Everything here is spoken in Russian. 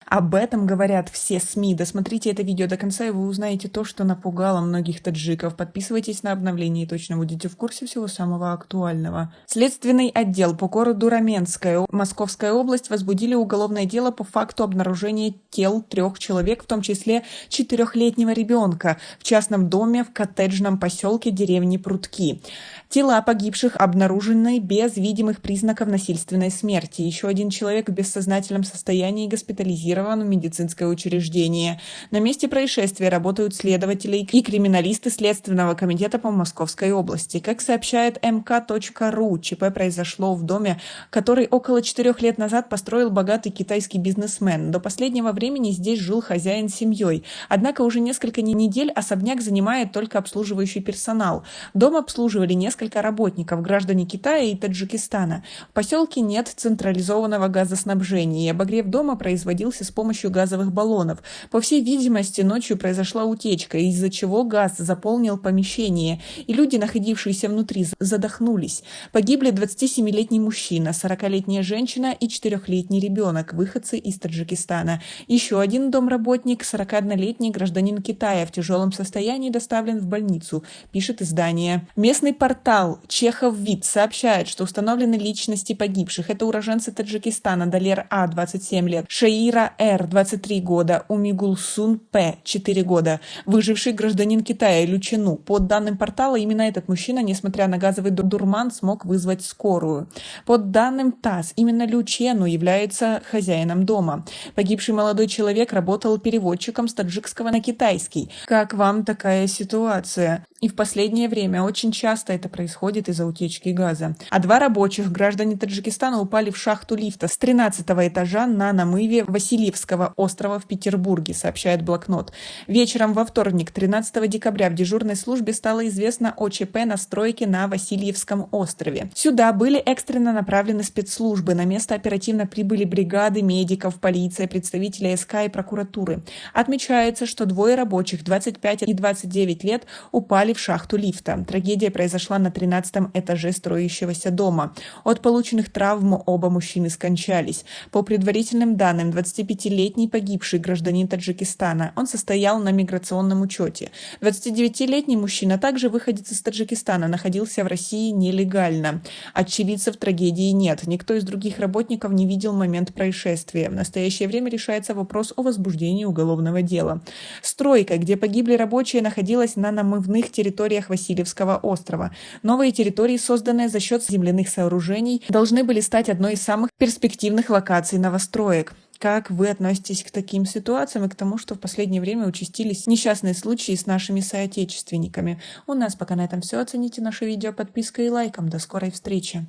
Об этом говорят все СМИ. Досмотрите это видео до конца, и вы узнаете то, что напугало многих таджиков. Подписывайтесь на обновления, и точно будете в курсе всего самого актуального. Следственный отдел по городу Раменская, Московская область, возбудили уголовное дело по факту обнаружения тел 3 человек, в том числе 4-летнего ребенка, в частном доме в коттеджном поселке деревни Прутки. Тела погибших обнаружены без видимых признаков насильственной смерти. Еще один человек в бессознательном состоянии госпитализирован в медицинское учреждение. На месте происшествия работают следователи и криминалисты Следственного комитета по Московской области. Как сообщает mk.ru, ЧП произошло в доме, который около 4 лет назад построил богатый китайский бизнесмен. До последнего времени здесь жил хозяин с семьей. Однако уже несколько недель особняк занимает только обслуживающий персонал. Дом обслуживали несколько работников, граждане Китая и Таджикистана. В поселке нет централизованного газоснабжения, и обогрев дома производился с помощью газовых баллонов. По всей видимости, ночью произошла утечка, из-за чего газ заполнил помещение, и люди, находившиеся внутри, задохнулись. Погибли 27-летний мужчина, 40-летняя женщина и 4-летний ребенок, выходцы из Таджикистана. Еще один домработник, 41-летний гражданин Китая, в тяжелом состоянии доставлен в больницу, пишет издание. Местный портал Чехов Вид сообщает, что установлены личности погибших. Это уроженцы Таджикистана: Далер А, 27 лет, Шаира Р, 23 года, Умигулсун П, 4 года, выживший гражданин Китая Лючену. По данным портала, именно этот мужчина, несмотря на газовый дурман, смог вызвать скорую. По данным ТАСС, именно Лючену является хозяином дома. Погибший молодой человек работал переводчиком с таджикского на китайский. Как вам такая ситуация? И в последнее время очень часто это происходит из-за утечки газа. А 2 рабочих, граждане Таджикистана, упали в шахту лифта с 13-го этажа на намыве Васильевского острова в Петербурге, сообщает Блокнот. Вечером во вторник, 13 декабря, в дежурной службе стало известно о ЧП на стройке на Васильевском острове. Сюда были экстренно направлены спецслужбы. На место оперативно прибыли бригады медиков, полиция, представители СК и прокуратуры. Отмечается, что 2 рабочих, 25 и 29 лет, упали в шахту лифта. Трагедия произошла на 13-м этаже строящегося дома. От полученных травм оба мужчины скончались. По предварительным данным, 25-летний погибший гражданин Таджикистана. Он состоял на миграционном учете. 29-летний мужчина, также выходец из Таджикистана, находился в России нелегально. Очевидцев трагедии нет. Никто из других работников не видел момент происшествия. В настоящее время решается вопрос о возбуждении уголовного дела. Стройка, где погибли рабочие, находилась на намывных территориях Васильевского острова. Новые территории, созданные за счет земляных сооружений, должны были стать одной из самых перспективных локаций новостроек. Как вы относитесь к таким ситуациям и к тому, что в последнее время участились несчастные случаи с нашими соотечественниками? У нас пока на этом все. Оцените наше видео подпиской и лайком. До скорой встречи!